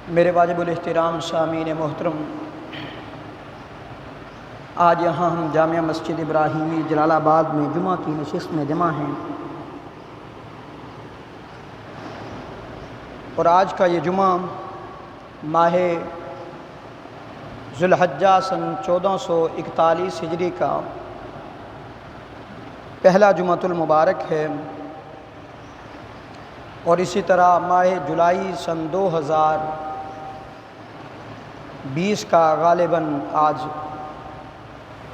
میرے واجب الاحترام سامعین محترم، آج یہاں ہم جامعہ مسجد ابراہیمی جلال آباد میں جمعہ کی نشست میں جمع ہیں، اور آج کا یہ جمعہ ماہ ذو الحجہ سن 1441 ہجری کا پہلا جمعۃ المبارک ہے، اور اسی طرح ماہ جولائی سن 2020 کا غالباً آج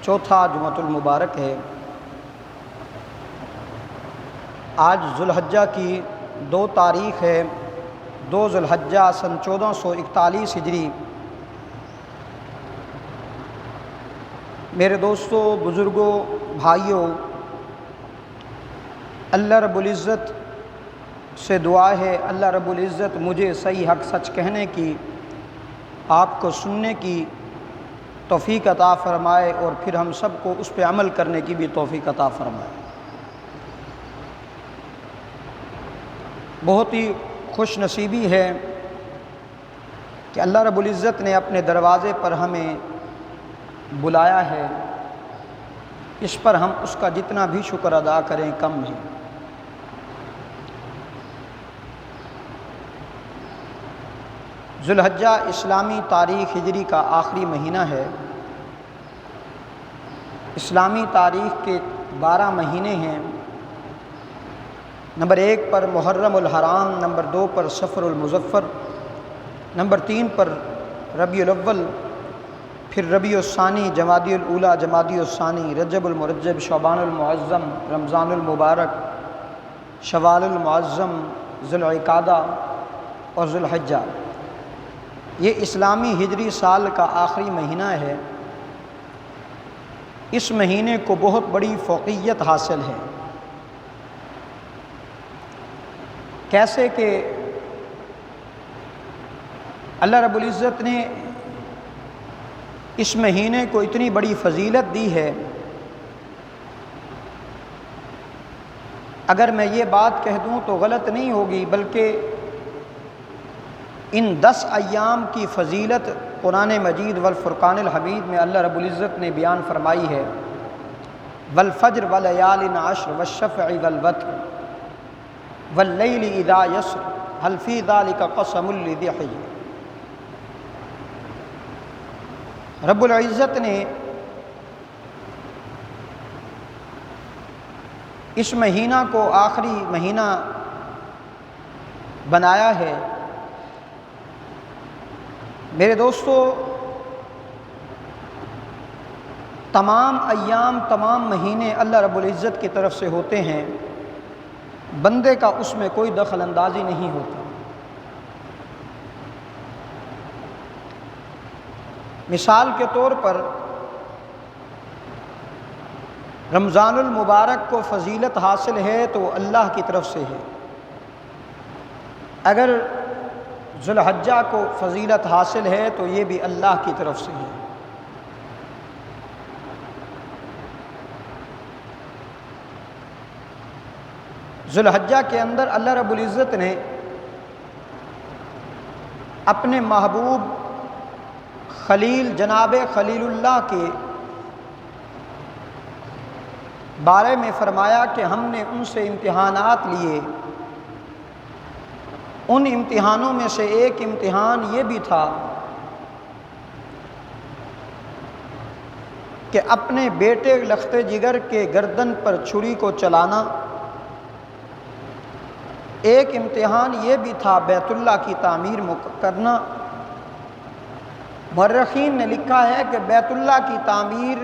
چوتھا جمعۃ المبارک ہے۔ آج ذو الحجہ کی 2 تاریخ ہے، 2 ذو الحجہ سن 1441 ہجری۔ میرے دوستوں، بزرگوں، بھائیوں، اللہ رب العزت سے دعا ہے اللہ رب العزت مجھے صحیح حق سچ کہنے کی، آپ کو سننے کی توفیق عطا فرمائے، اور پھر ہم سب کو اس پہ عمل کرنے کی بھی توفیق عطا فرمائے۔ بہت ہی خوش نصیبی ہے کہ اللہ رب العزت نے اپنے دروازے پر ہمیں بلایا ہے، اس پر ہم اس کا جتنا بھی شکر ادا کریں کم ہے۔ ذو الحجہ اسلامی تاریخ ہجری کا آخری مہینہ ہے۔ اسلامی تاریخ کے 12 مہینے ہیں۔ نمبر 1 پر محرم الحرام، نمبر 2 پر صفر المظفر، نمبر 3 پر ربیع الاول، پھر ربیع الثانی، جمادی الاولیٰ، جمادی الثانی، رجب المرجب، شعبان المعظم، رمضان المبارک، شوال المعظم، ذو القعدہ اور ذو الحجہ۔ یہ اسلامی ہجری سال کا آخری مہینہ ہے۔ اس مہینے کو بہت بڑی فوقیت حاصل ہے۔ کیسے کہ اللہ رب العزت نے اس مہینے کو اتنی بڑی فضیلت دی ہے۔ اگر میں یہ بات کہہ دوں تو غلط نہیں ہوگی، بلکہ ان 10 ایام کی فضیلت قرآن مجید والفرقان الحمید میں اللہ رب العزت نے بیان فرمائی ہے۔ والفجر ولیال عشر والشفع والوتر واللیل اذا یسر هل فی ذلک قسم لذی حجر۔ رب العزت نے اس مہینہ کو آخری مہینہ بنایا ہے۔ میرے دوستو، تمام ایام، تمام مہینے اللہ رب العزت کی طرف سے ہوتے ہیں، بندے کا اس میں کوئی دخل اندازی نہیں ہوتا۔ مثال کے طور پر رمضان المبارک کو فضیلت حاصل ہے تو وہ اللہ کی طرف سے ہے۔ اگر ذو الحجہ کو فضیلت حاصل ہے تو یہ بھی اللہ کی طرف سے ہے۔ ذو الحجہ کے اندر اللہ رب العزت نے اپنے محبوب خلیل جناب خلیل اللہ کے بارے میں فرمایا کہ ہم نے ان سے امتحانات لیے۔ ان امتحانوں میں سے ایک امتحان یہ بھی تھا کہ اپنے بیٹے لخت جگر کے گردن پر چھری کو چلانا۔ ایک امتحان یہ بھی تھا بیت اللہ کی تعمیر کرنا۔ مورخین نے لکھا ہے کہ بیت اللہ کی تعمیر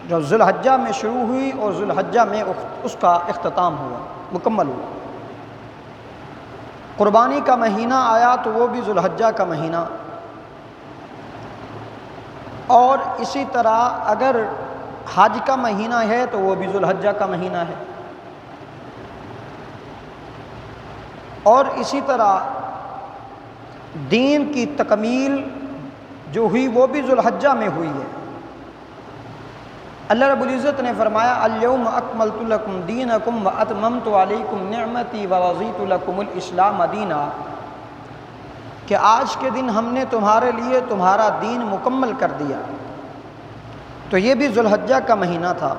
جو ذو الحجہ میں شروع ہوئی اور ذو الحجہ میں اس کا اختتام ہوا، مکمل ہوا۔ قربانی کا مہینہ آیا تو وہ بھی ذو الحجہ کا مہینہ، اور اسی طرح اگر حج کا مہینہ ہے تو وہ بھی ذو الحجہ کا مہینہ ہے، اور اسی طرح دین کی تکمیل جو ہوئی وہ بھی ذو الحجہ میں ہوئی ہے۔ اللہ رب العزت نے فرمایا الیوم اکملت لکم دینکم واتممت علیکم نعمتی ورضیت لکم الاسلام دینا، کہ آج کے دن ہم نے تمہارے لیے تمہارا دین مکمل کر دیا۔ تو یہ بھی ذو الحجہ کا مہینہ تھا،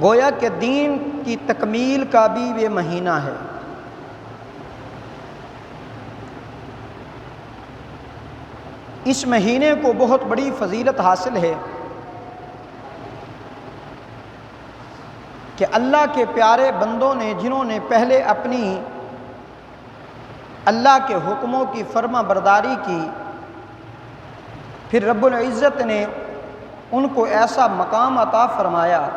گویا کہ دین کی تکمیل کا بھی یہ مہینہ ہے۔ اس مہینے کو بہت بڑی فضیلت حاصل ہے کہ اللہ کے پیارے بندوں نے جنہوں نے پہلے اپنی اللہ کے حکموں کی فرما برداری کی، پھر رب العزت نے ان کو ایسا مقام عطا فرمایا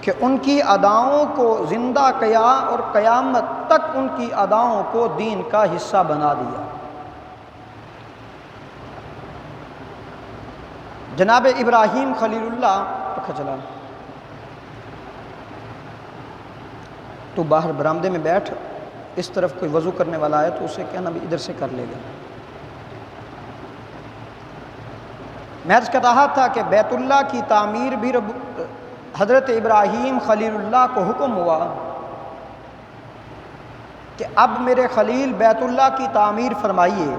کہ ان کی اداؤں کو زندہ کیا اور قیامت تک ان کی اداؤں کو دین کا حصہ بنا دیا۔ جناب ابراہیم خلیل اللہ پکھا چلا، تو باہر برآمدے میں بیٹھ، اس طرف کوئی وضو کرنے والا ہے تو اسے کہنا بھی ادھر سے کر لے گا۔ میں عرض کر رہا تھا کہ بیت اللہ کی تعمیر بھی حضرت ابراہیم خلیل اللہ کو حکم ہوا کہ اب میرے خلیل بیت اللہ کی تعمیر فرمائیے،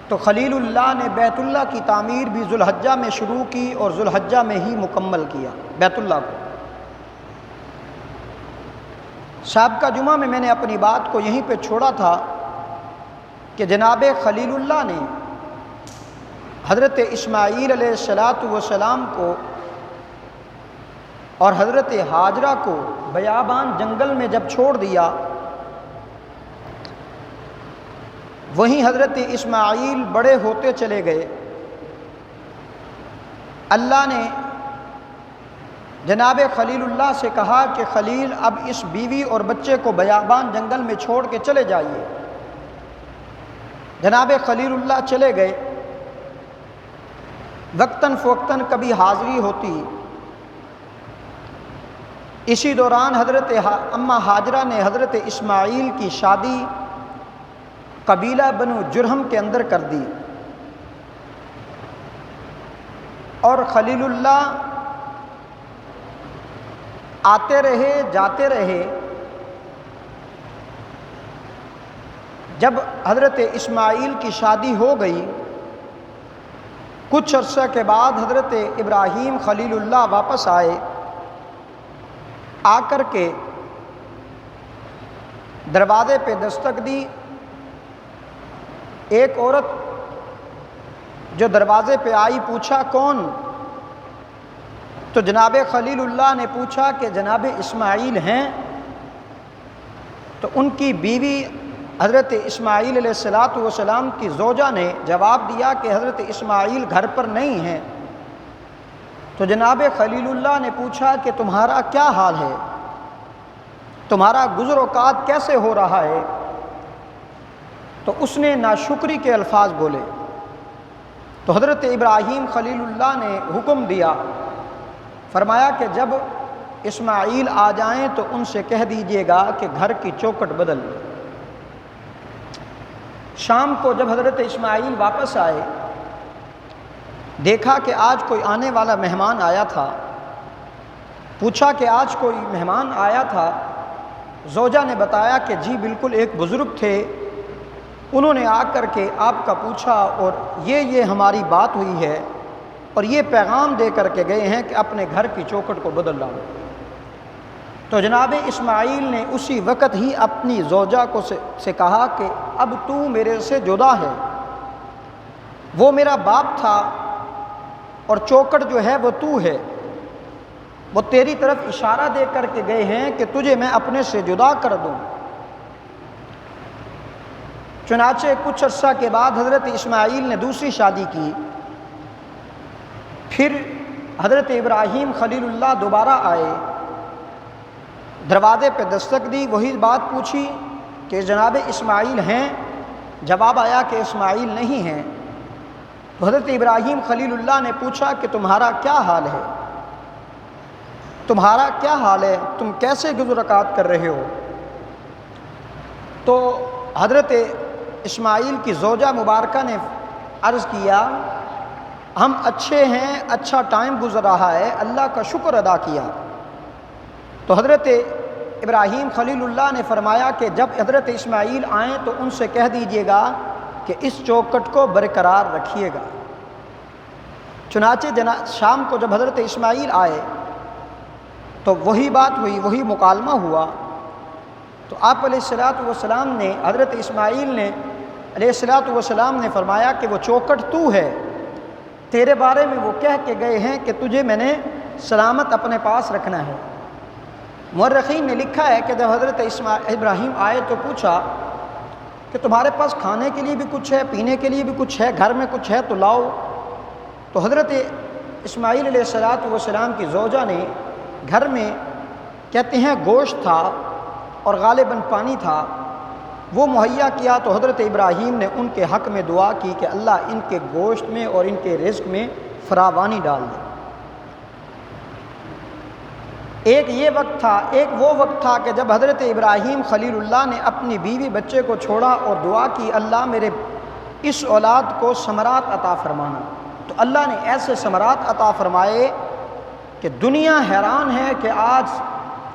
تو خلیل اللہ نے بیت اللہ کی تعمیر بھی ذو الحجہ میں شروع کی اور ذو الحجہ میں ہی مکمل کیا بیت اللہ کو۔ سابقہ جمعہ میں نے اپنی بات کو یہیں پہ چھوڑا تھا کہ جناب خلیل اللہ نے حضرت اسماعیل علیہ السلام کو اور حضرت ہاجرہ کو بیابان جنگل میں جب چھوڑ دیا، وہیں حضرت اسماعیل بڑے ہوتے چلے گئے۔ اللہ نے جناب خلیل اللہ سے کہا کہ خلیل اب اس بیوی اور بچے کو بیابان جنگل میں چھوڑ کے چلے جائیے۔ جناب خلیل اللہ چلے گئے، وقتاً فوقتاً کبھی حاضری ہوتی۔ اسی دوران حضرت اماں ہاجرہ نے حضرت اسماعیل کی شادی قبیلہ بنو جرہم کے اندر کر دی، اور خلیل اللہ آتے رہے جاتے رہے۔ جب حضرت اسماعیل کی شادی ہو گئی، کچھ عرصہ کے بعد حضرت ابراہیم خلیل اللہ واپس آئے، آ کر کے دروازے پہ دستک دی۔ ایک عورت جو دروازے پہ آئی پوچھا کون؟ تو جناب خلیل اللہ نے پوچھا کہ جناب اسماعیل ہیں؟ تو ان کی بیوی حضرت اسماعیل علیہ السلام کی زوجہ نے جواب دیا کہ حضرت اسماعیل گھر پر نہیں ہیں۔ تو جناب خلیل اللہ نے پوچھا کہ تمہارا کیا حال ہے، تمہارا گزر اوقات کیسے ہو رہا ہے؟ تو اس نے ناشکری کے الفاظ بولے۔ تو حضرت ابراہیم خلیل اللہ نے حکم دیا، فرمایا کہ جب اسماعیل آ جائیں تو ان سے کہہ دیجئے گا کہ گھر کی چوکٹ بدل لیں۔ شام کو جب حضرت اسماعیل واپس آئے، دیکھا کہ آج کوئی آنے والا مہمان آیا تھا۔ پوچھا کہ آج کوئی مہمان آیا تھا؟ زوجہ نے بتایا کہ جی بالکل ایک بزرگ تھے، انہوں نے آ کر کے آپ کا پوچھا اور یہ ہماری بات ہوئی ہے اور یہ پیغام دے کر کے گئے ہیں کہ اپنے گھر کی چوکٹ کو بدل لاؤ۔ تو جناب اسماعیل نے اسی وقت ہی اپنی زوجہ کو سے کہا کہ اب تو میرے سے جدا ہے، وہ میرا باپ تھا اور چوکٹ جو ہے وہ تو ہے، وہ تیری طرف اشارہ دے کر کے گئے ہیں کہ تجھے میں اپنے سے جدا کر دوں۔ چنانچہ کچھ عرصہ کے بعد حضرت اسماعیل نے دوسری شادی کی، پھر حضرت ابراہیم خلیل اللہ دوبارہ آئے، دروازے پہ دستک دی، وہی بات پوچھی کہ جناب اسماعیل ہیں؟ جواب آیا کہ اسماعیل نہیں ہیں۔ تو حضرت ابراہیم خلیل اللہ نے پوچھا کہ تمہارا کیا حال ہے، تمہارا کیا حال ہے، تم کیسے گزر اوقات کر رہے ہو؟ تو حضرت اسماعیل کی زوجہ مبارکہ نے عرض کیا ہم اچھے ہیں، اچھا ٹائم گزر رہا ہے، اللہ کا شکر ادا کیا۔ تو حضرت ابراہیم خلیل اللہ نے فرمایا کہ جب حضرت اسماعیل آئیں تو ان سے کہہ دیجئے گا کہ اس چوکٹ کو برقرار رکھیے گا۔ چنانچہ شام کو جب حضرت اسماعیل آئے تو وہی بات ہوئی، وہی مکالمہ ہوا۔ تو آپ علیہ السلام نے، حضرت اسماعیل نے علیہ السلام نے فرمایا کہ وہ چوکٹ تو ہے، تیرے بارے میں وہ کہہ کے گئے ہیں کہ تجھے میں نے سلامت اپنے پاس رکھنا ہے۔ مورخین نے لکھا ہے کہ جب حضرت ابراہیم آئے تو پوچھا کہ تمہارے پاس کھانے کے لیے بھی کچھ ہے، پینے کے لیے بھی کچھ ہے، گھر میں کچھ ہے تو لاؤ۔ تو حضرت اسماعیل علیہ السلام کی زوجہ نے گھر میں کہتے ہیں گوشت تھا اور غالباً پانی تھا، وہ مہیا کیا۔ تو حضرت ابراہیم نے ان کے حق میں دعا کی کہ اللہ ان کے گوشت میں اور ان کے رزق میں فراوانی ڈال دے۔ ایک یہ وقت تھا، ایک وہ وقت تھا کہ جب حضرت ابراہیم خلیل اللہ نے اپنی بیوی بچے کو چھوڑا اور دعا کی اللہ میرے اس اولاد کو ثمرات عطا فرمانا۔ تو اللہ نے ایسے ثمرات عطا فرمائے کہ دنیا حیران ہے کہ آج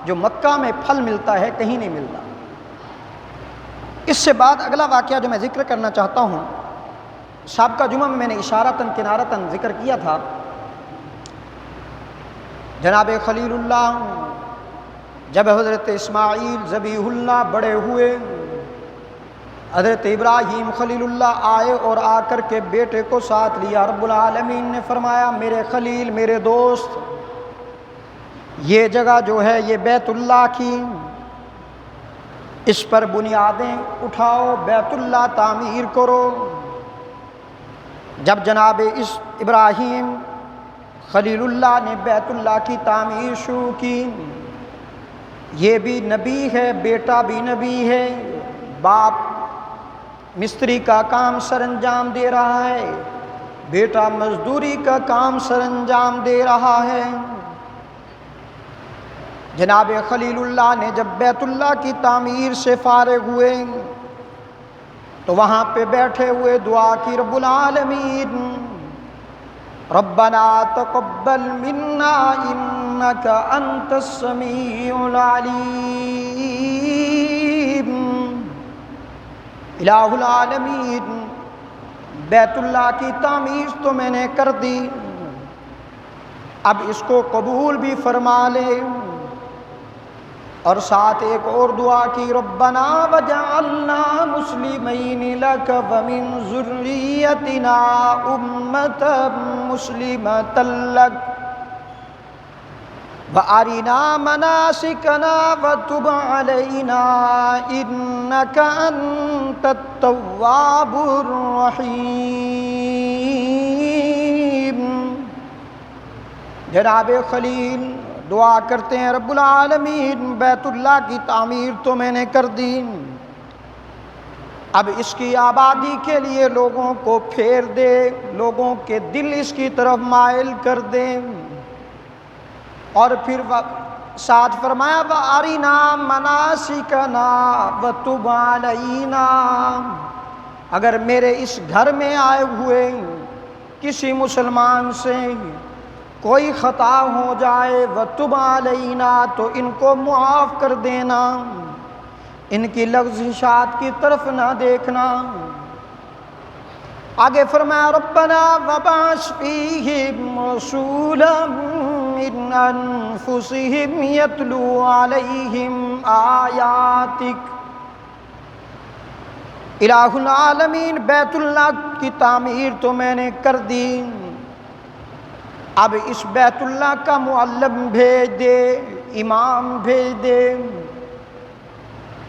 جو مکہ میں پھل ملتا ہے کہیں نہیں ملتا۔ اس سے بعد اگلا واقعہ جو میں ذکر کرنا چاہتا ہوں، سابقہ جمعہ میں نے اشارتاً کنارتاً ذکر کیا تھا۔ جناب خلیل اللہ جب حضرت اسماعیل ذبیح اللہ بڑے ہوئے، حضرت ابراہیم خلیل اللہ آئے اور آ کر کے بیٹے کو ساتھ لیا۔ رب العالمین نے فرمایا میرے خلیل، میرے دوست، یہ جگہ جو ہے یہ بیت اللہ کی، اس پر بنیادیں اٹھاؤ، بیت اللہ تعمیر کرو۔ جب جناب ابراہیم خلیل اللہ نے بیت اللہ کی تعمیر شروع کی، یہ بھی نبی ہے، بیٹا بھی نبی ہے، باپ مستری کا کام سر انجام دے رہا ہے، بیٹا مزدوری کا کام سر انجام دے رہا ہے۔ جناب خلیل اللہ نے جب بیت اللہ کی تعمیر سے فارغ ہوئے تو وہاں پہ بیٹھے ہوئے دعا کی، رب العالمین ربنا تقبل منا انک انت السمیع العلیم۔ الہ العالمین بیت اللہ کی تعمیر تو میں نے کر دی، اب اس کو قبول بھی فرما لے۔ اور ساتھ ایک اور دعا کی، ربنا وجعلنا مسلمین لک ومن ذریتنا امة مسلمة لک وارنا مناسکنا وتب علینا انک انت التواب الرحیم۔ جناب خلیل دعا کرتے ہیں، رب العالمین بیت اللہ کی تعمیر تو میں نے کر دی، اب اس کی آبادی کے لیے لوگوں کو پھیر دے، لوگوں کے دل اس کی طرف مائل کر دے۔ اور پھر ساتھ فرمایا وَأَرِنَا مَنَاسِكَنَا وَتُبْ عَلَيْنَا، اگر میرے اس گھر میں آئے ہوئے کسی مسلمان سے کوئی خطا ہو جائے وَتُبْ عَلَيْنَا تو ان کو معاف کر دینا، ان کی لغزشات کی طرف نہ دیکھنا۔ آگے فرمایا ربنا وَبَعَثْ فِيهِمْ رَسُولًا مِّنْ أَنفُسِهِمْ يَتْلُو عَلَيْهِمْ آيَاتِكَ۔ الہ العالمین بیت اللہ کی تعمیر تو میں نے کر دی، اب اس بیت اللہ کا معلم بھیج دے، امام بھیج دے،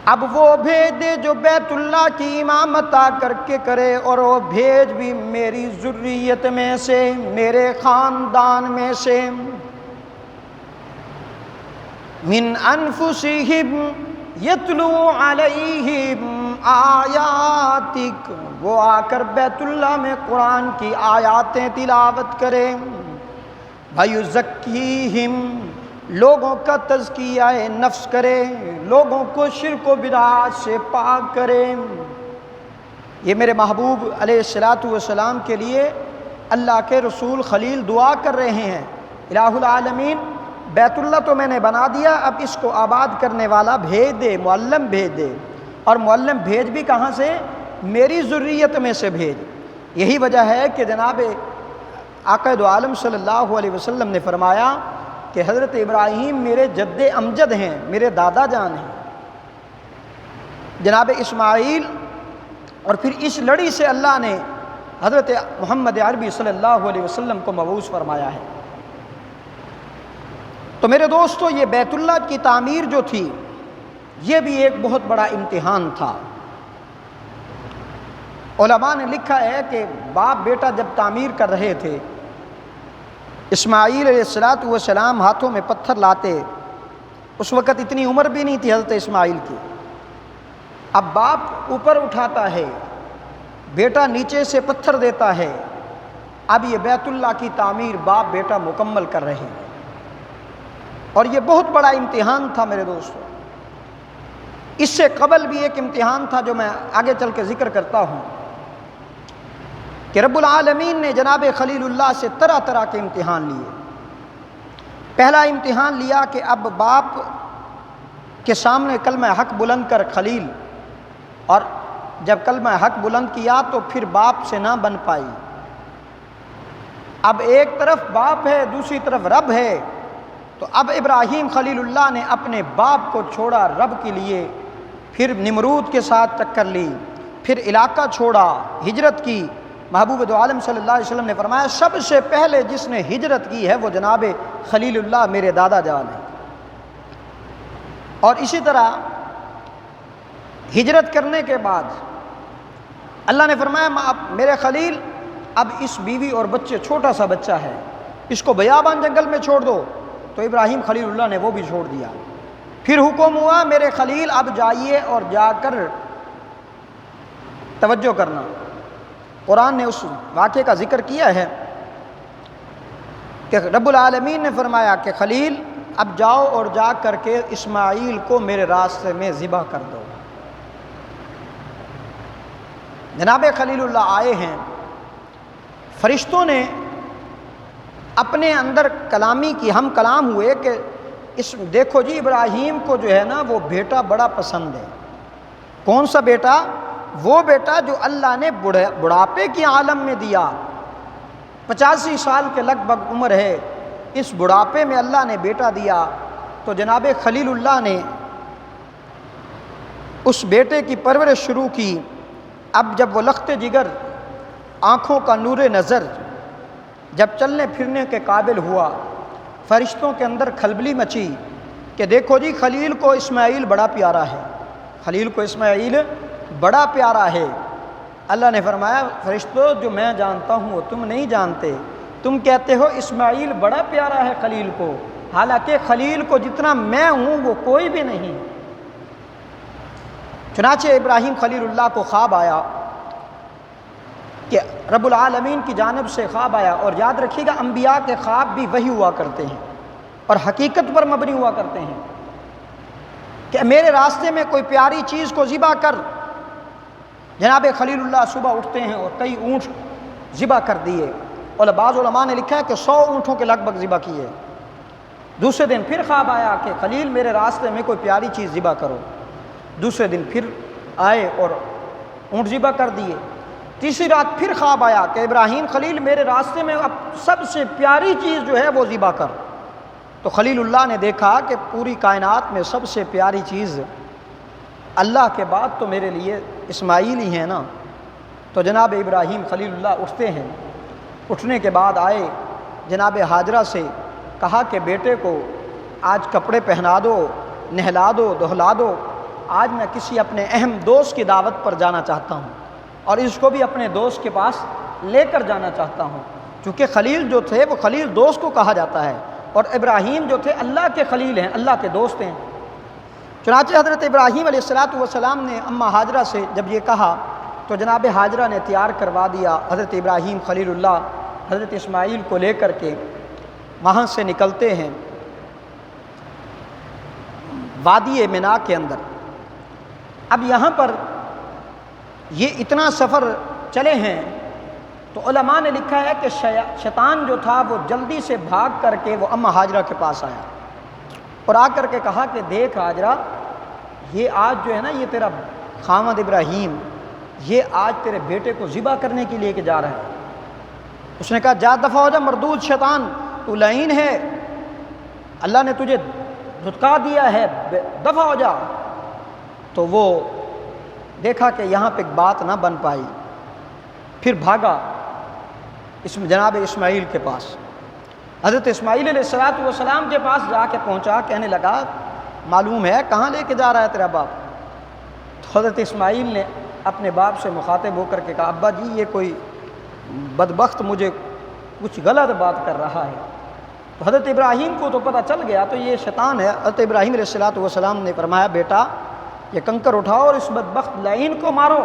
اب وہ بھیج دے جو بیت اللہ کی امامت آ کر کے کرے، اور وہ بھیج بھی میری ذریت میں سے، میرے خاندان میں سے۔ من انفسہم یتلو علیہم آیاتک، وہ آ کر بیت اللہ میں قرآن کی آیاتیں تلاوت کرے، وَيُزَكِّيهِمْ لوگوں کا تزکیہ نفس کرے، لوگوں کو شرک و بدعات سے پاک کرے۔ یہ میرے محبوب علیہ الصلاۃ والسلام کے لیے اللہ کے رسول خلیل دعا کر رہے ہیں، الہ العالمین بیت اللہ تو میں نے بنا دیا، اب اس کو آباد کرنے والا بھیج دے، معلم بھیج دے، اور معلم بھیج بھی کہاں سے؟ میری ذریت میں سے بھیج۔ یہی وجہ ہے کہ جناب آقا دو عالم صلی اللہ علیہ وسلم نے فرمایا کہ حضرت ابراہیم میرے جد امجد ہیں، میرے دادا جان ہیں۔ جناب اسماعیل اور پھر اس لڑی سے اللہ نے حضرت محمد عربی صلی اللہ علیہ وسلم کو مبعوث فرمایا ہے۔ تو میرے دوستو، یہ بیت اللہ کی تعمیر جو تھی یہ بھی ایک بہت بڑا امتحان تھا۔ علماء نے لکھا ہے کہ باپ بیٹا جب تعمیر کر رہے تھے، اسماعیل علیہ السلام ہاتھوں میں پتھر لاتے، اس وقت اتنی عمر بھی نہیں تھی حضرت اسماعیل کی۔ اب باپ اوپر اٹھاتا ہے، بیٹا نیچے سے پتھر دیتا ہے، اب یہ بیت اللہ کی تعمیر باپ بیٹا مکمل کر رہے ہیں، اور یہ بہت بڑا امتحان تھا میرے دوستو۔ اس سے قبل بھی ایک امتحان تھا جو میں آگے چل کے ذکر کرتا ہوں، کہ رب العالمین نے جناب خلیل اللہ سے طرح طرح کے امتحان لیے۔ پہلا امتحان لیا کہ اب باپ کے سامنے کلمہ حق بلند کر خلیل، اور جب کلمہ حق بلند کیا تو پھر باپ سے نہ بن پائی۔ اب ایک طرف باپ ہے، دوسری طرف رب ہے، تو اب ابراہیم خلیل اللہ نے اپنے باپ کو چھوڑا رب کے لیے، پھر نمرود کے ساتھ ٹکر لی، پھر علاقہ چھوڑا، ہجرت کی۔ محبوب دو عالم صلی اللہ علیہ وسلم نے فرمایا سب سے پہلے جس نے ہجرت کی ہے وہ جناب خلیل اللہ میرے دادا جان ہیں۔ اور اسی طرح ہجرت کرنے کے بعد اللہ نے فرمایا میرے خلیل اب اس بیوی اور بچے، چھوٹا سا بچہ ہے، اس کو بیابان جنگل میں چھوڑ دو، تو ابراہیم خلیل اللہ نے وہ بھی چھوڑ دیا۔ پھر حکم ہوا میرے خلیل اب جائیے اور جا کر توجہ کرنا۔ قرآن نے اس واقعے کا ذکر کیا ہے کہ رب العالمین نے فرمایا کہ خلیل اب جاؤ اور جا کر کے اسماعیل کو میرے راستے میں ذبح کر دو۔ جناب خلیل اللہ آئے ہیں، فرشتوں نے اپنے اندر کلامی کی، ہم کلام ہوئے کہ دیکھو جی ابراہیم کو جو ہے نا وہ بیٹا بڑا پسند ہے۔ کون سا بیٹا؟ وہ بیٹا جو اللہ نے بڑھاپے کی عالم میں دیا، 85 سال کے لگ بھگ عمر ہے، اس بڑھاپے میں اللہ نے بیٹا دیا۔ تو جناب خلیل اللہ نے اس بیٹے کی پرورش شروع کی۔ اب جب وہ لخت جگر، آنکھوں کا نور نظر جب چلنے پھرنے کے قابل ہوا، فرشتوں کے اندر کھلبلی مچی کہ دیکھو جی خلیل کو اسماعیل بڑا پیارا ہے، خلیل کو اسماعیل بڑا پیارا ہے۔ اللہ نے فرمایا فرشتوں جو میں جانتا ہوں وہ تم نہیں جانتے، تم کہتے ہو اسماعیل بڑا پیارا ہے خلیل کو، حالانکہ خلیل کو جتنا میں ہوں وہ کوئی بھی نہیں۔ چنانچہ ابراہیم خلیل اللہ کو خواب آیا کہ رب العالمین کی جانب سے خواب آیا، اور یاد رکھیے گا انبیاء کے خواب بھی وہی ہوا کرتے ہیں اور حقیقت پر مبنی ہوا کرتے ہیں، کہ میرے راستے میں کوئی پیاری چیز کو ذبح کر۔ جناب خلیل اللہ صبح اٹھتے ہیں اور کئی اونٹ ذبح کر دیے، اور بعض علماء نے لکھا ہے کہ 100 اونٹوں کے لگ بھگ ذبح کیے۔ دوسرے دن پھر خواب آیا کہ خلیل میرے راستے میں کوئی پیاری چیز ذبح کرو۔ دوسرے دن پھر آئے اور اونٹ ذبح کر دیے۔ تیسری رات پھر خواب آیا کہ ابراہیم خلیل میرے راستے میں اب سب سے پیاری چیز جو ہے وہ ذبح کر۔ تو خلیل اللہ نے دیکھا کہ پوری کائنات میں سب سے پیاری چیز اللہ کے بعد تو میرے لیے اسماعیل ہی ہیں نا۔ تو جناب ابراہیم خلیل اللہ اٹھتے ہیں، اٹھنے کے بعد آئے، جناب ہاجرہ سے کہا کہ بیٹے کو آج کپڑے پہنا دو، نہلا دو، دہلا دو، آج میں کسی اپنے اہم دوست کی دعوت پر جانا چاہتا ہوں، اور اس کو بھی اپنے دوست کے پاس لے کر جانا چاہتا ہوں، چونکہ خلیل جو تھے وہ خلیل دوست کو کہا جاتا ہے، اور ابراہیم جو تھے اللہ کے خلیل ہیں، اللہ کے دوست ہیں۔ چنانچہ حضرت ابراہیم علیہ السلام نے اماں ہاجرہ سے جب یہ کہا تو جناب ہاجرہ نے تیار کروا دیا۔ حضرت ابراہیم خلیل اللہ حضرت اسماعیل کو لے کر کے وہاں سے نکلتے ہیں وادی منا کے اندر۔ اب یہاں پر یہ اتنا سفر چلے ہیں تو علماء نے لکھا ہے کہ شیطان جو تھا وہ جلدی سے بھاگ کر کے وہ اماں ہاجرہ کے پاس آیا اور آ کر کے کہا کہ دیکھ ہاجرہ، یہ آج جو ہے نا یہ تیرا خامد ابراہیم یہ آج تیرے بیٹے کو ذبح کرنے کے لیے کہ جا رہا ہے۔ اس نے کہا جا دفع ہو جا مردود شیطان، تو لعین ہے، اللہ نے تجھے دھتکا دیا ہے، دفع ہو جا۔ تو وہ دیکھا کہ یہاں پہ بات نہ بن پائی، پھر بھاگا جناب اسماعیل کے پاس۔ حضرت اسماعیل علیہ السلام کے پاس جا کے پہنچا، کہنے لگا معلوم ہے کہاں لے کے جا رہا ہے تیرا باپ؟ تو حضرت اسماعیل نے اپنے باپ سے مخاطب ہو کر کے کہا ابا جی یہ کوئی بدبخت مجھے کچھ غلط بات کر رہا ہے۔ تو حضرت ابراہیم کو تو پتہ چل گیا تو یہ شیطان ہے۔ حضرت ابراہیم علیہ السلام نے فرمایا بیٹا یہ کنکر اٹھاؤ اور اس بدبخت لعین کو مارو۔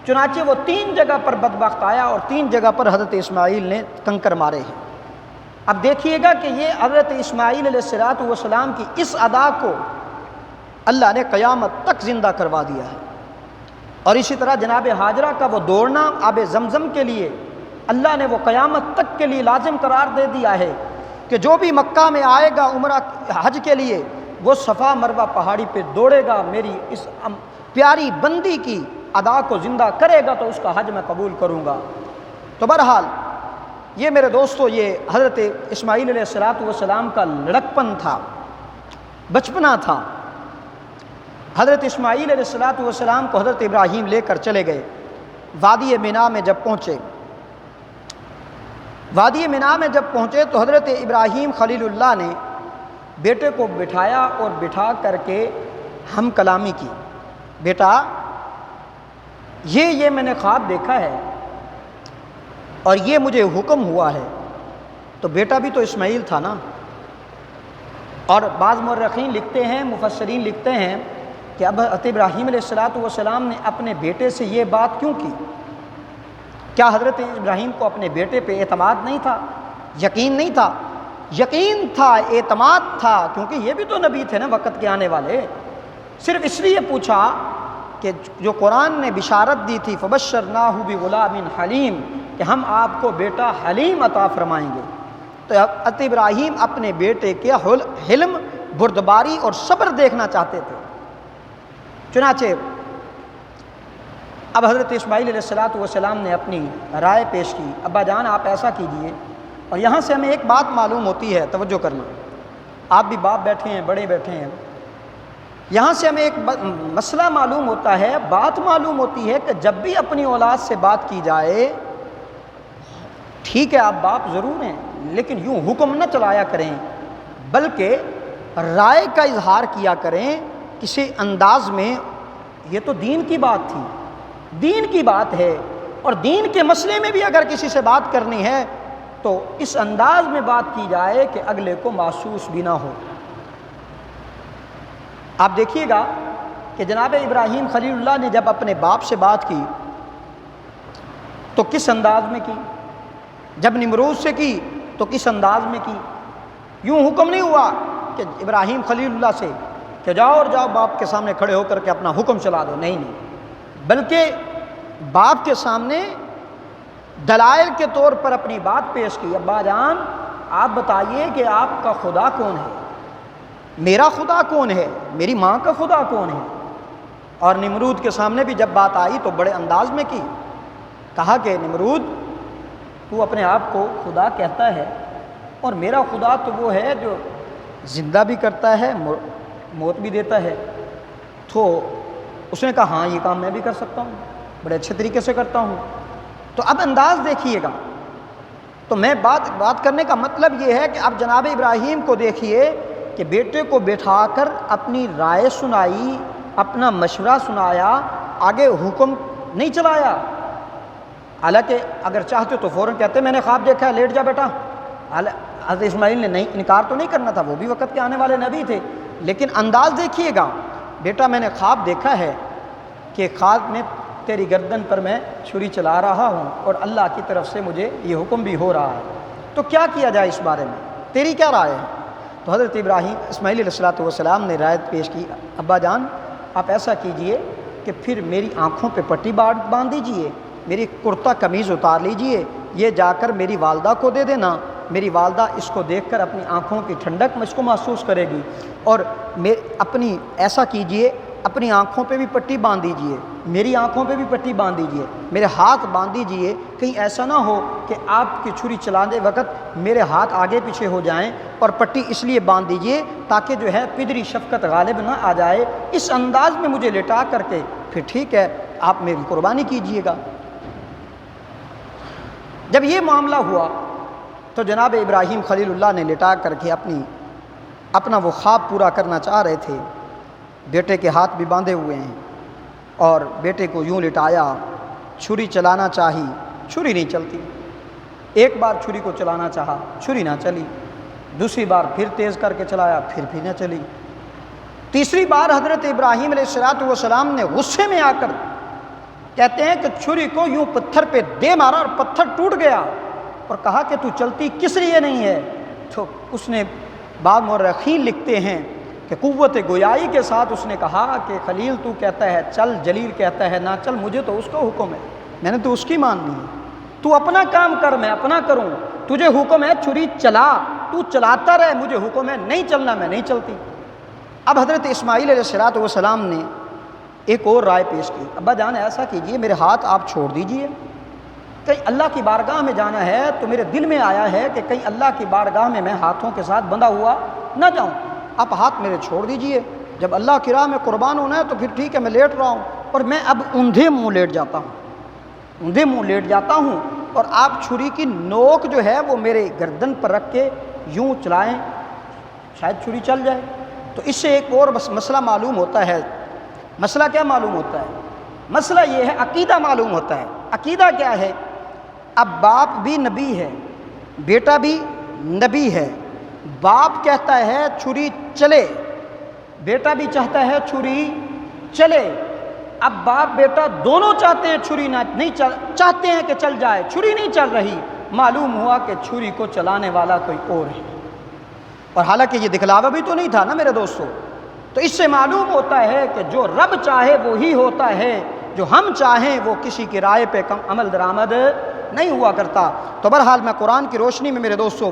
چنانچہ وہ 3 جگہ پر بدبخت آیا اور 3 جگہ پر حضرت اسماعیل نے کنکر مارے ہیں۔ اب دیکھیے گا کہ یہ حضرت اسماعیل علیہ السلام کی اس ادا کو اللہ نے قیامت تک زندہ کروا دیا ہے۔ اور اسی طرح جناب ہاجرہ کا وہ دوڑنا آب زمزم کے لیے اللہ نے وہ قیامت تک کے لیے لازم قرار دے دیا ہے کہ جو بھی مکہ میں آئے گا عمرہ حج کے لیے وہ صفا مروہ پہاڑی پہ دوڑے گا، میری اس پیاری بندی کی ادا کو زندہ کرے گا تو اس کا حج میں قبول کروں گا۔ تو بہرحال یہ میرے دوستو یہ حضرت اسماعیل علیہ السلام کا لڑکپن تھا، بچپنا تھا۔ حضرت اسماعیل علیہ السلام کو حضرت ابراہیم لے کر چلے گئے۔ وادی مینا میں جب پہنچے تو حضرت ابراہیم خلیل اللہ نے بیٹے کو بٹھایا اور بٹھا کر کے ہم کلامی کی، بیٹا یہ میں نے خواب دیکھا ہے اور یہ مجھے حکم ہوا ہے۔ تو بیٹا بھی تو اسماعیل تھا نا۔ اور بعض مورخین لکھتے ہیں، مفسرین لکھتے ہیں کہ اب حضرت ابراہیم علیہ السلام نے اپنے بیٹے سے یہ بات کیوں کی؟ کیا حضرت ابراہیم کو اپنے بیٹے پہ اعتماد نہیں تھا، یقین نہیں تھا؟ یقین تھا، اعتماد تھا، کیونکہ یہ بھی تو نبی تھے نا وقت کے آنے والے۔ صرف اس لیے پوچھا کہ جو قرآن نے بشارت دی تھی فبشرناہ بغلام حلیم کہ ہم آپ کو بیٹا حلیم عطا فرمائیں گے، تو حضرت ابراہیم اپنے بیٹے کے حلم، بردباری اور صبر دیکھنا چاہتے تھے۔ چنانچہ اب حضرت اسماعیل علیہ السلام نے اپنی رائے پیش کی، ابا جان آپ ایسا کیجئے۔ اور یہاں سے ہمیں ایک بات معلوم ہوتی ہے، توجہ کرنا، آپ بھی باپ بیٹھے ہیں، بڑے بیٹھے ہیں، یہاں سے ہمیں ایک مسئلہ معلوم ہوتا ہے، بات معلوم ہوتی ہے کہ جب بھی اپنی اولاد سے بات کی جائے، ٹھیک ہے آپ باپ ضرور ہیں لیکن یوں حکم نہ چلایا کریں، بلکہ رائے کا اظہار کیا کریں کسی انداز میں۔ یہ تو دین کی بات تھی، دین کی بات ہے، اور دین کے مسئلے میں بھی اگر کسی سے بات کرنی ہے تو اس انداز میں بات کی جائے کہ اگلے کو محسوس بھی نہ ہو۔ آپ دیکھیے گا کہ جناب ابراہیم خلیل اللہ نے جب اپنے باپ سے بات کی تو کس انداز میں کی، جب نمرود سے کی تو کس انداز میں کی۔ یوں حکم نہیں ہوا کہ ابراہیم خلیل اللہ سے کہ جاؤ اور جاؤ باپ کے سامنے کھڑے ہو کر کے اپنا حکم چلا دو، نہیں، بلکہ باپ کے سامنے دلائل کے طور پر اپنی بات پیش کی۔ ابا جان آپ بتائیے کہ آپ کا خدا کون ہے، میرا خدا کون ہے، میری ماں کا خدا کون ہے۔ اور نمرود کے سامنے بھی جب بات آئی تو بڑے انداز میں کی، کہا کہ نمرود تو اپنے آپ کو خدا کہتا ہے اور میرا خدا تو وہ ہے جو زندہ بھی کرتا ہے موت بھی دیتا ہے۔ تو اس نے کہا ہاں یہ کام میں بھی کر سکتا ہوں، بڑے اچھے طریقے سے کرتا ہوں۔ تو اب انداز دیکھیے گا، تو میں بات کرنے کا مطلب یہ ہے کہ اب جناب ابراہیم کو دیکھیے کہ بیٹے کو بٹھا کر اپنی رائے سنائی، اپنا مشورہ سنایا، آگے حکم نہیں چلایا۔ حالانکہ اگر چاہتے تو فوراً کہتے میں نے خواب دیکھا ہے لیٹ جا بیٹا۔ حضرت اسماعیل نے نہیں انکار تو نہیں کرنا تھا، وہ بھی وقت کے آنے والے نبی تھے، لیکن انداز دیکھیے گا، بیٹا میں نے خواب دیکھا ہے کہ خواب میں تیری گردن پر میں چھری چلا رہا ہوں اور اللہ کی طرف سے مجھے یہ حکم بھی ہو رہا ہے، تو کیا کیا جائے اس بارے میں، تیری کیا رائے ہے؟ تو حضرت اسماعیل علیہ السلام نے رائے پیش کی، ابا جان آپ ایسا کیجئے کہ پھر میری آنکھوں پہ پٹی باندھ دیجئے، میری کرتا قمیض اتار لیجئے، یہ جا کر میری والدہ کو دے دینا، میری والدہ اس کو دیکھ کر اپنی آنکھوں کی ٹھنڈک اس کو محسوس کرے گی، اور اپنی ایسا کیجئے، اپنی آنکھوں پہ بھی پٹی باندھ دیجئے، میری آنکھوں پہ بھی پٹی باندھ دیجئے، میرے ہاتھ باندھ دیجئے، کہیں ایسا نہ ہو کہ آپ کی چھری چلانے وقت میرے ہاتھ آگے پیچھے ہو جائیں، اور پٹی اس لیے باندھ دیجئے تاکہ جو ہے پدری شفقت غالب نہ آ جائے، اس انداز میں مجھے لٹا کر کے پھر ٹھیک ہے آپ میری قربانی کیجئے گا۔ جب یہ معاملہ ہوا تو جناب ابراہیم خلیل اللہ نے لٹا کر کے اپنا وہ خواب پورا کرنا چاہ رہے تھے، بیٹے کے ہاتھ بھی باندھے ہوئے ہیں، اور بیٹے کو یوں لٹایا، چھری چلانا چاہی، چھری نہیں چلتی، ایک بار چھری کو چلانا چاہا، چھری نہ چلی، دوسری بار پھر تیز کر کے چلایا، پھر بھی نہ چلی، تیسری بار حضرت ابراہیم علیہ السلام نے غصے میں آ کر کہتے ہیں کہ چھری کو یوں پتھر پہ دے مارا اور پتھر ٹوٹ گیا، اور کہا کہ تو چلتی کس لیے نہیں ہے؟ تو اس نے بعض مورخین لکھتے ہیں کہ قوت گویائی کے ساتھ اس نے کہا کہ خلیل تو کہتا ہے چل، جلیل کہتا ہے نہ چل، مجھے تو اس کا حکم ہے، میں نے تو اس کی ماننی ہے، تو اپنا کام کر میں اپنا کروں، تجھے حکم ہے چھری چلا، تو چلاتا رہے، مجھے حکم ہے نہیں چلنا، میں نہیں چلتی۔ اب حضرت اسماعیل علیہ السلام نے ایک اور رائے پیش کی، ابا جان ایسا کیجئے، میرے ہاتھ آپ چھوڑ دیجئے، کہیں اللہ کی بارگاہ میں جانا ہے تو میرے دل میں آیا ہے کہ کہیں اللہ کی بارگاہ میں میں ہاتھوں کے ساتھ بندھا ہوا نہ جاؤں، آپ ہاتھ میرے چھوڑ دیجئے، جب اللہ کی راہ میں قربان ہونا ہے تو پھر ٹھیک ہے میں لیٹ رہا ہوں، اور میں اب اوندھے منہ لیٹ جاتا ہوں، اور آپ چھری کی نوک جو ہے وہ میرے گردن پر رکھ کے یوں چلائیں، شاید چھری چل جائے۔ تو اس سے ایک اور مسئلہ معلوم ہوتا ہے، مسئلہ کیا معلوم ہوتا ہے؟ مسئلہ یہ ہے، عقیدہ معلوم ہوتا ہے۔ عقیدہ کیا ہے؟ اب باپ بھی نبی ہے، بیٹا بھی نبی ہے، باپ کہتا ہے چھری چلے، بیٹا بھی چاہتا ہے چھری چلے، اب باپ بیٹا دونوں چاہتے ہیں چھری نہیں چاہتے ہیں کہ چل جائے، چھری نہیں چل رہی، معلوم ہوا کہ چھری کو چلانے والا کوئی اور ہے، اور حالانکہ یہ دکھلاوا بھی تو نہیں تھا نا میرے دوستو۔ تو اس سے معلوم ہوتا ہے کہ جو رب چاہے وہی ہوتا ہے، جو ہم چاہیں وہ کسی کی رائے پہ عمل درآمد نہیں ہوا کرتا۔ تو بہرحال میں قرآن کی روشنی میں میرے دوستو،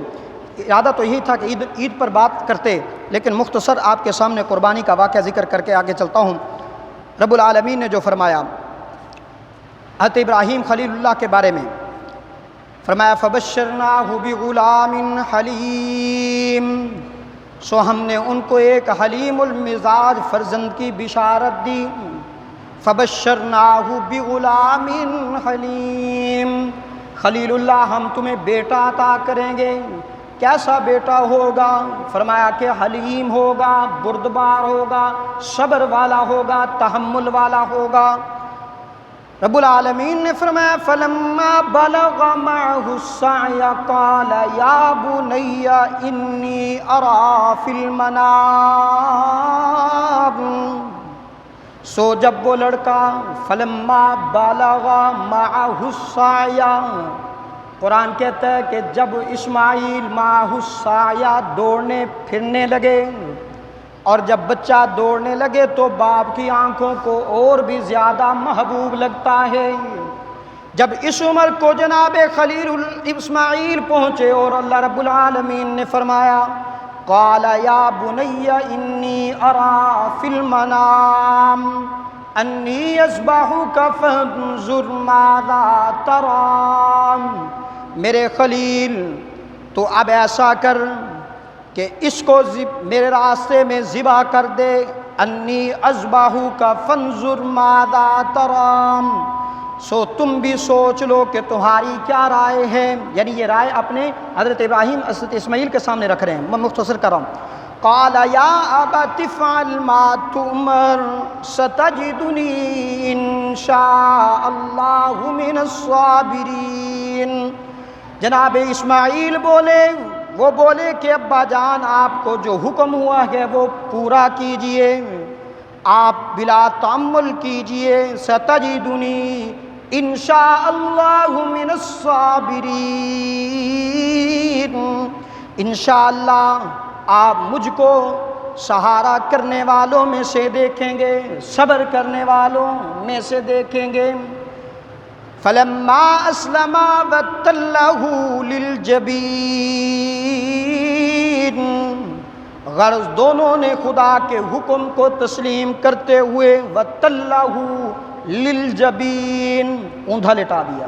ارادہ تو یہی تھا کہ عید پر بات کرتے، لیکن مختصر آپ کے سامنے قربانی کا واقعہ ذکر کر کے آگے چلتا ہوں۔ رب العالمین نے جو فرمایا حضرت ابراہیم خلیل اللہ کے بارے میں، فرمایا فبشرناہ بغلام حلیم، سو ہم نے ان کو ایک حلیم المزاج فرزند کی بشارت دی، فبشرناہ بغلام حلیم، خلیل اللہ ہم تمہیں بیٹا عطا کریں گے، کیسا بیٹا ہوگا؟ فرمایا کہ حلیم ہوگا، بردبار ہوگا، صبر والا ہوگا، تحمل والا ہوگا۔ رب العالمین نے فرمایا فلما بلغ معه السعي قال یا بنی انی ارى فی المنام، سو جب وہ لڑکا فلما بلغ معه السعي، قرآن کہتا ہے کہ جب اسماعیل معه السعي دوڑنے پھرنے لگے، اور جب بچہ دوڑنے لگے تو باپ کی آنکھوں کو اور بھی زیادہ محبوب لگتا ہے۔ جب اس عمر کو جناب خلیل اسماعیل پہنچے اور اللہ رب العالمین نے فرمایا قال یا بنی انی ارى فی المنام انی اذبحک فانظر ماذا تری، میرے خلیل تو اب ایسا کر کہ اس کو میرے راستے میں ذبح کر دے، انی اذبحک فانظر ماذا تری، سو تم بھی سوچ لو کہ تمہاری کیا رائے ہے، یعنی یہ رائے اپنے حضرت ابراہیم حضرت اسماعیل کے سامنے رکھ رہے ہیں، میں مختصر کر رہا ہوں۔ قال یا ابت افعل ما تؤمر ستجدنی ان شاء اللہ من الصابرین، جناب اسماعیل وہ بولے کہ ابا جان آپ کو جو حکم ہوا ہے وہ پورا کیجئے، آپ بلا تأمل کیجئے، ستجدنی انشاء اللہ من الصابرین، انشاءاللہ آپ مجھ کو سہارا کرنے والوں میں سے دیکھیں گے، صبر کرنے والوں میں سے دیکھیں گے۔ فلما اسلما وتلہ للجبین، غرض دونوں نے خدا کے حکم کو تسلیم کرتے ہوئے وتلہ للجبین اوندا لٹا دیا۔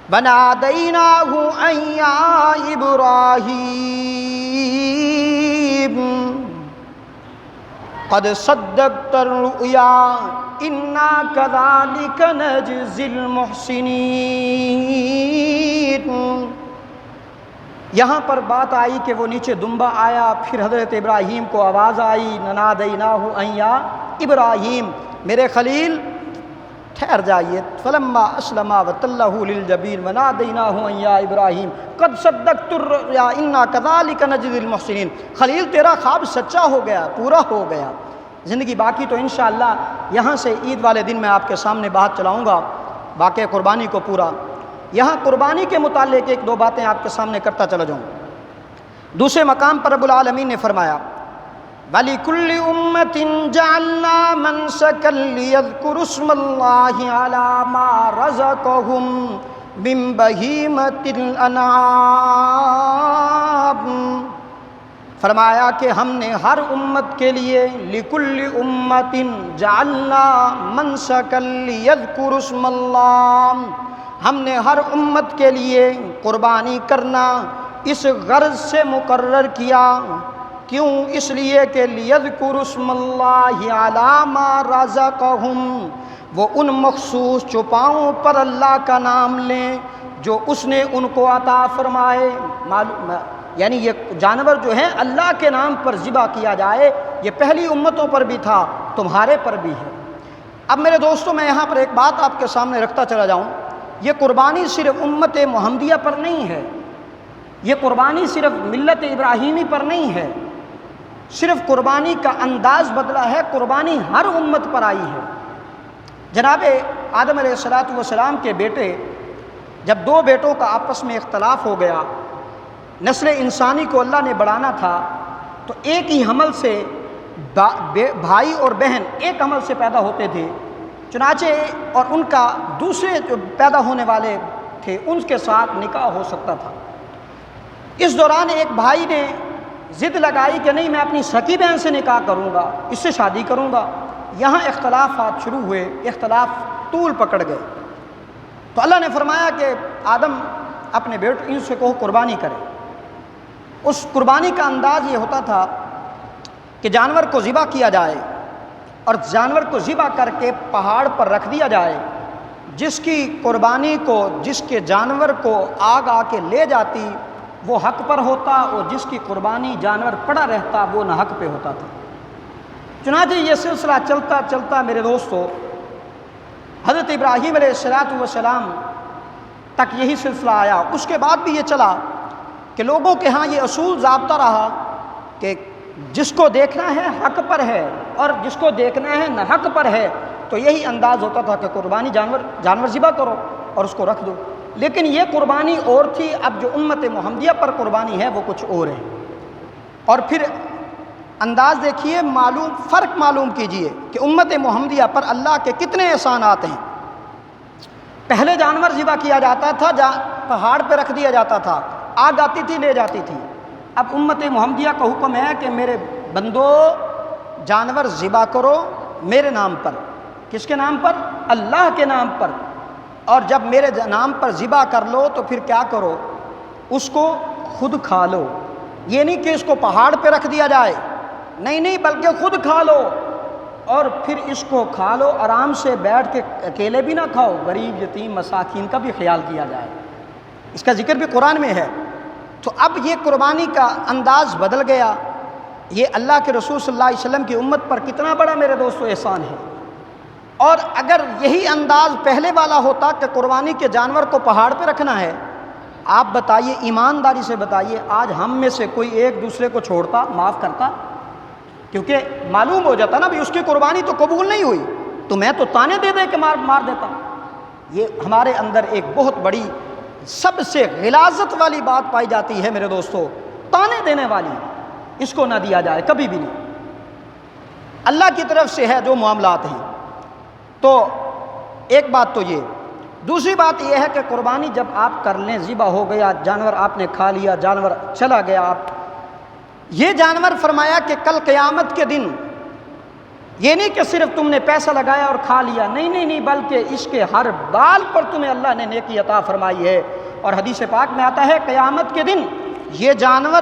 بنادیناہ ان یا ابراہیم قد صدقت الرؤیا انا کذالک نجزی المحسنین۔ یہاں پر بات آئی کہ وہ نیچے دمبا آیا، پھر حضرت ابراہیم کو آواز آئی ننادیناہ ان یا ابراہیم، میرے خلیل ٹھہر جائیے۔ فلما اسلما وتلہ للجبین ونادیناہ ان یا ابراہیم قد صدقت الرؤیا انا کذالک نجزی المحسنین۔ خلیل تیرا خواب سچا ہو گیا، پورا ہو گیا۔ زندگی باقی تو انشاءاللہ یہاں سے عید والے دن میں آپ کے سامنے بات چلاؤں گا واقعہ قربانی کو پورا۔ یہاں قربانی کے متعلق ایک دو باتیں آپ کے سامنے کرتا چلا جاؤں۔ دوسرے مقام پر رب العالمین نے فرمایا وَلِكُلِّ أُمَّةٍ جَعَلْنَا مَنْسَكًا لِيَذْكُرُوا اسْمَ اللَّهِ عَلَى مَا رَزَقَهُم مِّن بَهِيمَةِ الْأَنْعَامِ۔ فرمایا کہ ہم نے ہر امت کے لیے لِكُلِّ أُمَّةٍ جَعَلْنَا مَنْسَكًا لِيَذْكُرُوا اسْمَ اللَّهِ، ہم نے ہر امت کے لیے قربانی کرنا اس غرض سے مقرر کیا۔ کیوں؟ اس لیے کہ لیذکروا اسم اللہ علی ما رزقہم، وہ ان مخصوص چوپاؤں پر اللہ کا نام لیں جو اس نے ان کو عطا فرمائے۔ یعنی یہ جانور جو ہے اللہ کے نام پر ذبح کیا جائے، یہ پہلی امتوں پر بھی تھا، تمہارے پر بھی ہے۔ اب میرے دوستوں میں یہاں پر ایک بات آپ کے سامنے رکھتا چلا جاؤں، یہ قربانی صرف امت محمدیہ پر نہیں ہے، یہ قربانی صرف ملت ابراہیمی پر نہیں ہے، صرف قربانی کا انداز بدلا ہے، قربانی ہر امت پر آئی ہے۔ جناب آدم علیہ السلام کے بیٹے، جب دو بیٹوں کا آپس میں اختلاف ہو گیا، نسل انسانی کو اللہ نے بڑھانا تھا، تو ایک ہی حمل سے بھائی اور بہن ایک حمل سے پیدا ہوتے تھے، چنانچہ اور ان کا دوسرے جو پیدا ہونے والے تھے ان کے ساتھ نکاح ہو سکتا تھا۔ اس دوران ایک بھائی نے ضد لگائی کہ نہیں، میں اپنی سکی بہن سے نکاح کروں گا، اس سے شادی کروں گا۔ یہاں اختلافات شروع ہوئے، اختلاف طول پکڑ گئے، تو اللہ نے فرمایا کہ آدم اپنے بیٹوں ان سے کہو قربانی کرے۔ اس قربانی کا انداز یہ ہوتا تھا کہ جانور کو ذبح کیا جائے اور جانور کو ذبح کر کے پہاڑ پر رکھ دیا جائے، جس کی قربانی کو، جس کے جانور کو آگ آ کے لے جاتی وہ حق پر ہوتا، اور جس کی قربانی جانور پڑا رہتا وہ نہ حق پہ ہوتا تھا۔ چنانچہ یہ سلسلہ چلتا چلتا میرے دوستو حضرت ابراہیم علیہ السلام تک یہی سلسلہ آیا۔ اس کے بعد بھی یہ چلا کہ لوگوں کے ہاں یہ اصول ضابطہ رہا کہ جس کو دیکھنا ہے حق پر ہے اور جس کو دیکھنا ہے نہ حق پر ہے، تو یہی انداز ہوتا تھا کہ قربانی جانور ذبح کرو اور اس کو رکھ دو۔ لیکن یہ قربانی اور تھی، اب جو امت محمدیہ پر قربانی ہے وہ کچھ اور ہے۔ اور پھر انداز دیکھیے، فرق معلوم کیجئے کہ امت محمدیہ پر اللہ کے کتنے احسانات ہیں۔ پہلے جانور ذبح کیا جاتا تھا، پہاڑ پہ رکھ دیا جاتا تھا، آگ آتی تھی لے جاتی تھی۔ اب امت محمدیہ کا حکم ہے کہ میرے بندو جانور ذبح کرو میرے نام پر۔ کس کے نام پر؟ اللہ کے نام پر۔ اور جب میرے نام پر ذبح کر لو تو پھر کیا کرو؟ اس کو خود کھا لو۔ یہ نہیں کہ اس کو پہاڑ پہ رکھ دیا جائے، نہیں، بلکہ خود کھا لو، اور پھر اس کو کھا لو آرام سے بیٹھ کے، اکیلے بھی نہ کھاؤ، غریب یتیم مساکین کا بھی خیال کیا جائے۔ اس کا ذکر بھی قرآن میں ہے۔ تو اب یہ قربانی کا انداز بدل گیا۔ یہ اللہ کے رسول صلی اللہ علیہ وسلم کی امت پر کتنا بڑا میرے دوستو احسان ہے۔ اور اگر یہی انداز پہلے والا ہوتا کہ قربانی کے جانور کو پہاڑ پہ رکھنا ہے، آپ بتائیے، ایمانداری سے بتائیے، آج ہم میں سے کوئی ایک دوسرے کو چھوڑتا، معاف کرتا؟ کیونکہ معلوم ہو جاتا نا بھی اس کی قربانی تو قبول نہیں ہوئی، تو میں تو تانے دے کے مار دیتا۔ یہ ہمارے اندر ایک بہت بڑی، سب سے غلاظت والی بات پائی جاتی ہے میرے دوستو، تانے دینے والی۔ اس کو نہ دیا جائے، کبھی بھی نہیں۔ اللہ کی طرف سے ہے جو معاملات ہیں۔ تو ایک بات تو یہ، دوسری بات یہ ہے کہ قربانی جب آپ کر لیں، ذبح ہو گیا جانور، آپ نے کھا لیا، جانور چلا گیا، آپ یہ جانور فرمایا کہ کل قیامت کے دن یہ نہیں کہ صرف تم نے پیسہ لگایا اور کھا لیا، نہیں نہیں نہیں، بلکہ اس کے ہر بال پر تمہیں اللہ نے نیکی عطا فرمائی ہے۔ اور حدیث پاک میں آتا ہے قیامت کے دن یہ جانور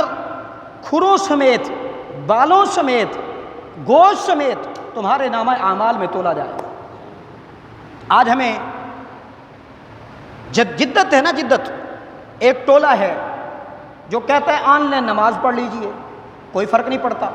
کھروں سمیت، بالوں سمیت، گوشت سمیت تمہارے نامہ اعمال میں تولا جائے گا۔ آج ہمیں جدت ہے نا، جدت، ایک ٹولہ ہے جو کہتا ہے آن لائن نماز پڑھ لیجئے، کوئی فرق نہیں پڑتا۔